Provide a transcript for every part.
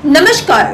नमस्कार,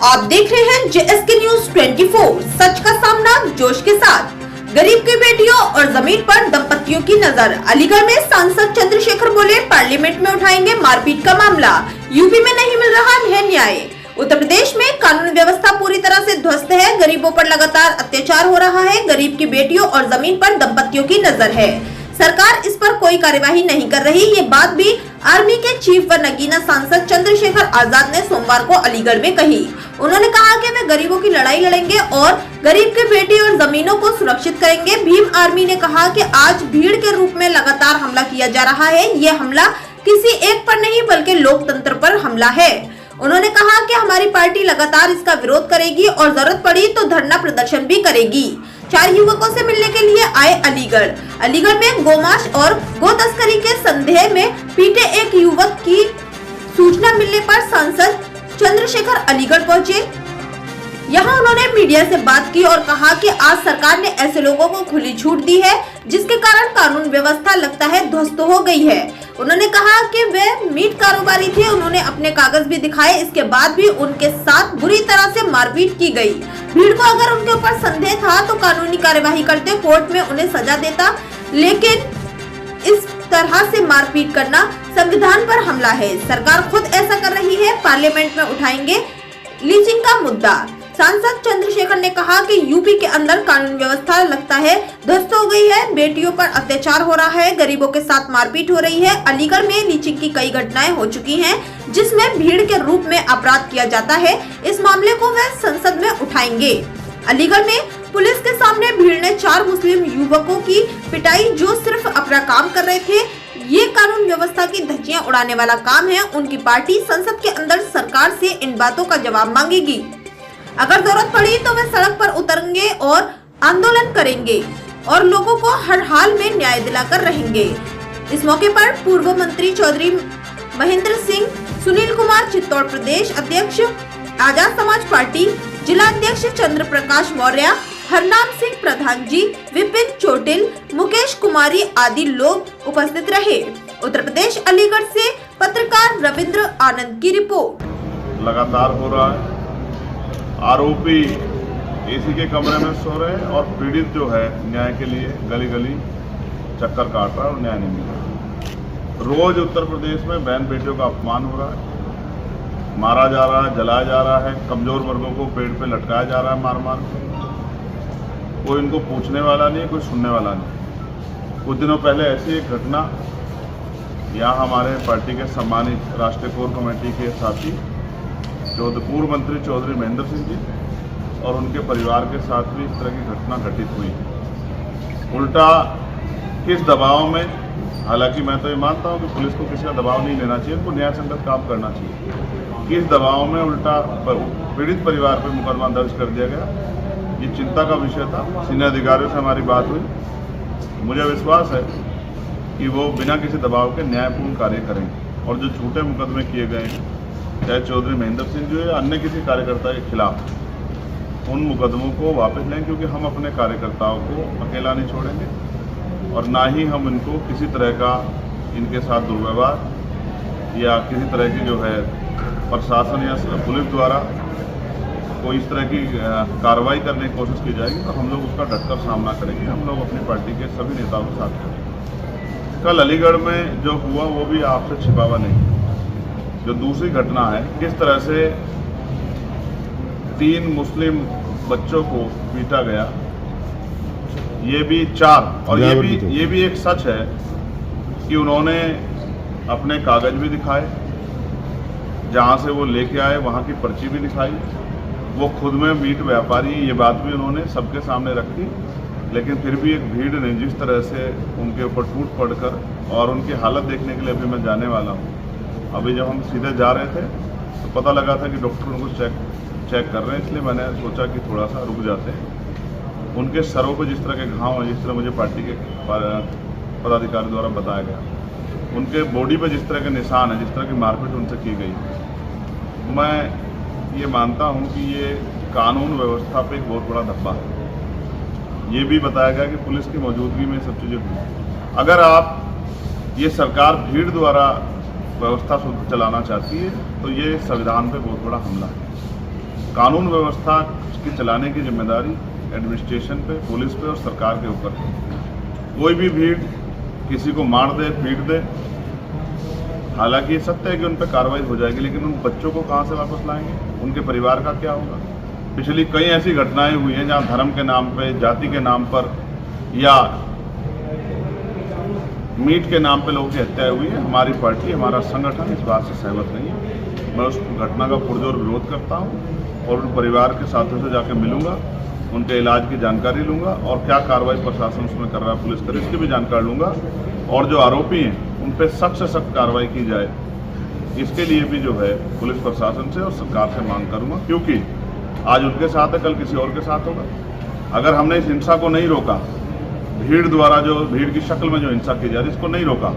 आप देख रहे हैं JSK न्यूज 24। सच का सामना जोश के साथ। गरीब की बेटियों और जमीन पर दंपतियों की नजर। अलीगढ़ में सांसद चंद्रशेखर बोले, पार्लियामेंट में उठाएंगे मारपीट का मामला। यूपी में नहीं मिल रहा है न्याय। उत्तर प्रदेश में कानून व्यवस्था पूरी तरह से ध्वस्त है। गरीबों पर लगातार अत्याचार हो रहा है। गरीब की बेटियों और जमीन पर दंपतियों की नजर है। सरकार इस पर कोई कार्यवाही नहीं कर रही। ये बात भी आर्मी के चीफ व नगीना सांसद चंद्रशेखर आजाद ने सोमवार को अलीगढ़ में कही। उन्होंने कहा कि वे गरीबों की लड़ाई लड़ेंगे और गरीब की बेटी और जमीनों को सुरक्षित करेंगे। भीम आर्मी ने कहा कि आज भीड़ के रूप में लगातार हमला किया जा रहा है। ये हमला किसी एक पर नहीं बल्कि लोकतंत्र पर हमला है। उन्होंने कहा कि हमारी पार्टी लगातार इसका विरोध करेगी और जरूरत पड़ी तो धरना प्रदर्शन भी करेगी। 4 युवकों से मिलने के लिए आए अलीगढ़ में गोमांस और गो तस्करी के संदेह में पीटे एक युवक की सूचना मिलने पर सांसद चंद्रशेखर अलीगढ़ पहुंचे। यहां उन्होंने मीडिया से बात की और कहा कि आज सरकार ने ऐसे लोगों को खुली छूट दी है जिसके कारण कानून व्यवस्था लगता है ध्वस्त हो गई है। उन्होंने कहा कि वे मीट कारोबारी थे। उन्होंने अपने कागज भी दिखाए। इसके बाद भी उनके साथ बुरी तरह से मारपीट की गई। भीड़ को अगर उनके ऊपर संदेह था तो कानूनी कार्यवाही करते, कोर्ट में उन्हें सजा देता, लेकिन इस तरह से मारपीट करना संविधान पर हमला है। सरकार खुद ऐसा कर रही है। पार्लियामेंट में उठाएंगे लीचिंग का मुद्दा। सांसद चंद्रशेखर ने कहा कि यूपी के अंदर कानून व्यवस्था लगता है ध्वस्त हो गई है। बेटियों पर अत्याचार हो रहा है। गरीबों के साथ मारपीट हो रही है। अलीगढ़ में लीचिंग की कई घटनाएं हो चुकी हैं जिसमें भीड़ के रूप में अपराध किया जाता है। इस मामले को वे संसद में उठाएंगे। अलीगढ़ में पुलिस के सामने भीड़ ने 4 मुस्लिम युवकों की पिटाई जो सिर्फ अपना काम कर रहे थे। ये कानून व्यवस्था की धज्जियां उड़ाने वाला काम है। उनकी पार्टी संसद के अंदर सरकार से इन बातों का जवाब मांगेगी। अगर जरूरत पड़ी तो वे सड़क पर उतरेंगे और आंदोलन करेंगे और लोगों को हर हाल में न्याय दिलाकर रहेंगे। इस मौके पर पूर्व मंत्री चौधरी महेंद्र सिंह, सुनील कुमार चित्तौड़ प्रदेश अध्यक्ष, आजाद समाज पार्टी जिला अध्यक्ष चंद्र प्रकाश मौर्य, हरनाम सिंह प्रधान जी, विपिन चोटिल, मुकेश कुमारी आदि लोग उपस्थित रहे। उत्तर प्रदेश अलीगढ़ से पत्रकार रविंद्र आनंद की रिपोर्ट। लगातार हो रहा है। आरोपी एसी के कमरे में सो रहे हैं और पीड़ित जो है न्याय के लिए गली गली चक्कर काट रहा है और न्याय नहीं मिल रहा। रोज उत्तर प्रदेश में बहन बेटियों का अपमान हो रहा है, मारा जा रहा है, जलाया जा रहा है, कमजोर वर्गों को पेड़ पे लटकाया जा रहा है मार मार के। कोई इनको पूछने वाला नहीं, कोई सुनने वाला नहीं। कुछ दिनों पहले ऐसी एक घटना यहाँ हमारे पार्टी के सम्मानित राष्ट्रीय कोर कमेटी के साथी पूर्व मंत्री चौधरी महेंद्र सिंह जी और उनके परिवार के साथ भी इस तरह की घटना घटित हुई। उल्टा किस दबाव में, हालांकि मैं तो ये मानता हूँ कि पुलिस को किसी का दबाव नहीं लेना चाहिए, उनको न्याय संगत काम करना चाहिए। किस दबाव में उल्टा पीड़ित परिवार पर मुकदमा दर्ज कर दिया गया, ये चिंता का विषय था। सीनियर अधिकारियों से हमारी बात हुई। मुझे विश्वास है कि वो बिना किसी दबाव के न्यायपूर्ण कार्य करेंगे और जो झूठे मुकदमे किए गए हैं, चाहे चौधरी महेंद्र सिंह जो है अन्य किसी कार्यकर्ता के खिलाफ, उन मुकदमों को वापस लें, क्योंकि हम अपने कार्यकर्ताओं को अकेला नहीं छोड़ेंगे और ना ही हम इनको किसी तरह का इनके साथ दुर्व्यवहार या किसी तरह की जो है प्रशासन या पुलिस द्वारा कोई इस तरह की कार्रवाई करने की कोशिश की जाएगी तो हम लोग उसका डटकर सामना करेंगे। हम लोग अपनी पार्टी के सभी नेताओं के साथ करेंगे। कल अलीगढ़ में जो हुआ वो भी आपसे छिपा हुआ नहीं। जो दूसरी घटना है, किस तरह से 3 मुस्लिम बच्चों को पीटा गया, ये भी 4, और ये भी एक सच है कि उन्होंने अपने कागज भी दिखाए, जहां से वो लेके आए वहां की पर्ची भी दिखाई। वो खुद में मीट व्यापारी, ये बात भी उन्होंने सबके सामने रखी। लेकिन फिर भी एक भीड़ ने जिस तरह से उनके ऊपर टूट पड़कर, और उनकी हालत देखने के लिए अभी मैं जाने वाला हूँ। अभी जब हम सीधे जा रहे थे तो पता लगा था कि डॉक्टर उनको चेक कर रहे हैं, इसलिए मैंने सोचा कि थोड़ा सा रुक जाते हैं। उनके सरों पर जिस तरह के घाव हैं, जिस तरह मुझे पार्टी के पदाधिकारी द्वारा बताया गया, उनके बॉडी पर जिस तरह के निशान हैं, जिस तरह की मारपीट उनसे की गई, मैं ये मानता हूँ कि ये कानून व्यवस्था पे एक बहुत बड़ा धब्बा है। ये भी बताया गया कि पुलिस की मौजूदगी में सब चीज़ें हुई। अगर आप ये सरकार भीड़ द्वारा व्यवस्था चलाना चाहती है तो तो ये संविधान पे बहुत बड़ा हमला है। कानून व्यवस्था की चलाने की जिम्मेदारी एडमिनिस्ट्रेशन पे, पुलिस पे और सरकार के ऊपर है। कोई भी भीड़ किसी को मार दे, पीट दे, हालांकि ये सत्य है कि उन पर कार्रवाई हो जाएगी, लेकिन उन बच्चों को कहाँ से वापस लाएंगे, उनके परिवार का क्या होगा। पिछली कई ऐसी घटनाएं हुई हैं जहां धर्म के नाम पे, जाति के नाम पर या मीट के नाम पे लोगों की हत्या हुई है। हमारी पार्टी, हमारा संगठन इस बात से सहमत नहीं है। मैं उस घटना का पुरजोर विरोध करता हूं और उन परिवार के साथियों से जाकर मिलूंगा, उनके इलाज की जानकारी लूंगा और क्या कार्रवाई प्रशासन उसमें कर रहा है, पुलिस कर, इसकी भी जानकारी लूंगा। और जो आरोपी हैं उन पर सख्त से सख्त कार्रवाई की जाए, इसके लिए भी जो है पुलिस प्रशासन से और सरकार से मांग करूंगा, क्योंकि आज उनके साथ है, कल किसी और के साथ होगा। अगर हमने इस हिंसा को नहीं रोका, भीड़ द्वारा जो भीड़ की शक्ल में जो हिंसा की जा रही है, इसको नहीं रोका,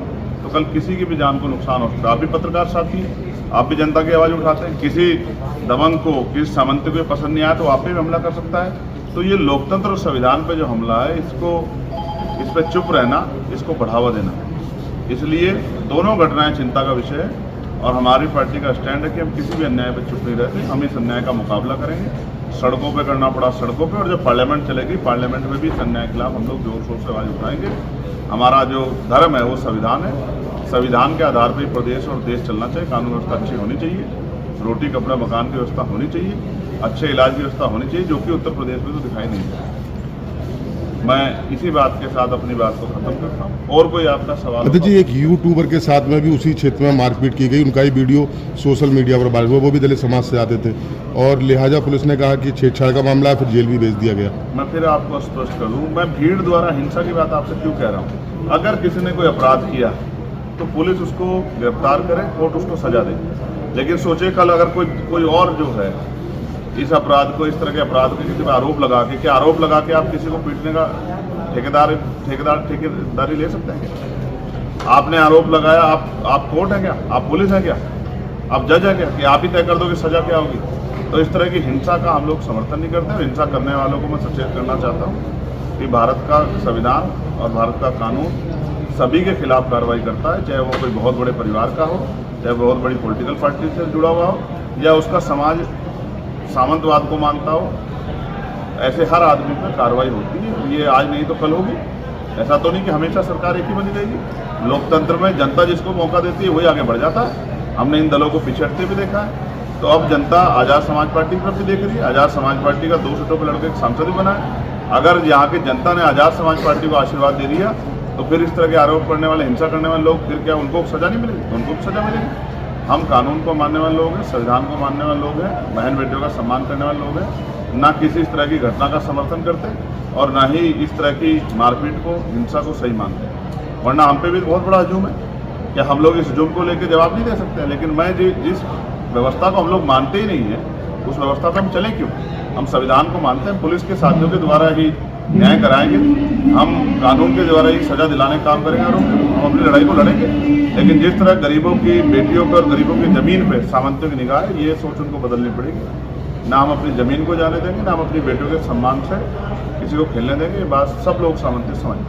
तो कल किसी की भी जान को नुकसान हो सकता है। आप भी पत्रकार साथी हैं, आप भी जनता की आवाज़ उठाते हैं। किसी दबंग को, किसी सामंत को पसंद नहीं आया तो आप पे भी हमला कर सकता है। तो ये लोकतंत्र और संविधान पे जो हमला है, इस पर चुप रहना, इसको बढ़ावा देना, इसलिए दोनों घटनाएं चिंता का विषय है। और हमारी पार्टी का स्टैंड है कि हम किसी भी अन्याय पर चुप नहीं रहते, हम इस अन्याय का मुकाबला करेंगे। सड़कों पे करना पड़ा सड़कों पे, और जब पार्लियामेंट चलेगी, पार्लियामेंट में भी इस अन्याय के खिलाफ हम लोग जोर शोर से आवाज़ उठाएंगे। हमारा जो धर्म है वो संविधान है, संविधान के आधार पर ही प्रदेश और देश चलना चाहिए। कानून व्यवस्था अच्छी होनी चाहिए, रोटी कपड़ा मकान की व्यवस्था होनी चाहिए, अच्छे इलाज की व्यवस्था होनी चाहिए, जो कि उत्तर प्रदेश में तो दिखाई नहीं देता। मैं इसी बात के साथ अपनी बात को खत्म करता हूँ। और कोई आपका सवाल? अध्यक्ष जी, एक यूट्यूबर के साथ में भी उसी क्षेत्र में मारपीट की गई, उनका ही वीडियो सोशल मीडिया पर वायरल हुआ, वो भी दलित समाज से आते थे, और लिहाजा पुलिस ने कहा कि छेड़छाड़ का मामला है, फिर जेल भी भेज दिया गया। मैं फिर आपको स्पष्ट कर दूँ, मैं भीड़ द्वारा हिंसा की बात आपसे क्यों कह रहा हूँ। अगर किसी ने कोई अपराध किया तो पुलिस उसको गिरफ्तार करे, कोर्ट उसको सजा दे। लेकिन सोचे कल अगर कोई और जो है इस अपराध को, इस तरह के अपराध को किसी पर आरोप लगा के, क्या आरोप लगा के आप किसी को पीटने का ठेकेदारी ले सकते हैं क्या? आपने आरोप लगाया, आप कोर्ट है क्या? आप पुलिस है क्या? आप जज है क्या कि आप ही तय कर दो कि सजा क्या होगी? तो इस तरह की हिंसा का हम लोग समर्थन नहीं करते। और हिंसा करने वालों को मैं सचेत करना चाहता हूँ कि भारत का संविधान और भारत का कानून सभी के खिलाफ कार्रवाई करता है, चाहे वो कोई बहुत बड़े परिवार का हो, चाहे बहुत बड़ी पॉलिटिकल पार्टी से जुड़ा हुआ हो, या उसका समाज सामंतवाद को मानता हो। ऐसे हर आदमी पर कार्रवाई होती है। ये आज नहीं तो कल होगी। ऐसा तो नहीं कि हमेशा सरकार एक ही बनी रहेगी। लोकतंत्र में जनता जिसको मौका देती है वही आगे बढ़ जाता है। हमने इन दलों को पिछड़ते भी देखा है। तो अब जनता आज़ाद समाज पार्टी की तरफ भी देख रही है। आज़ाद समाज पार्टी का 2 सीटों पर लड़के सांसद भी बना है। अगर यहाँ की जनता ने आज़ाद समाज पार्टी को आशीर्वाद दे दिया तो फिर इस तरह के आरोप करने वाले, हिंसा करने वाले लोग, फिर क्या उनको सजा नहीं मिलेगी? उनको भी सजा मिलेगी। हम कानून को मानने वाले लोग हैं, संविधान को मानने वाले लोग हैं, बहन बेटियों का सम्मान करने वाले लोग हैं, ना किसी इस तरह की घटना का समर्थन करते और ना ही इस तरह की मारपीट को, हिंसा को सही मानते हैं। वरना हम पे भी बहुत बड़ा हजूम है। क्या हम लोग इस हजूम को लेकर जवाब नहीं दे सकते? लेकिन मैं जिस व्यवस्था को हम लोग मानते ही नहीं है, उस व्यवस्था पर हम चलें क्यों? हम संविधान को मानते हैं, पुलिस के साथियों के द्वारा ही न्याय कराएंगे, हम कानून के द्वारा ही सजा दिलाने का काम करेंगे और हम अपनी लड़ाई को लड़ेंगे। लेकिन जिस तरह गरीबों की बेटियों पर, गरीबों की ज़मीन पे सामंतियों की निगाह है, ये सोच उनको बदलनी पड़ेगी। ना हम अपनी ज़मीन को जाने देंगे, ना हम अपनी बेटियों के सम्मान से किसी को खेलने देंगे। ये बात सब लोग सामंती समझें।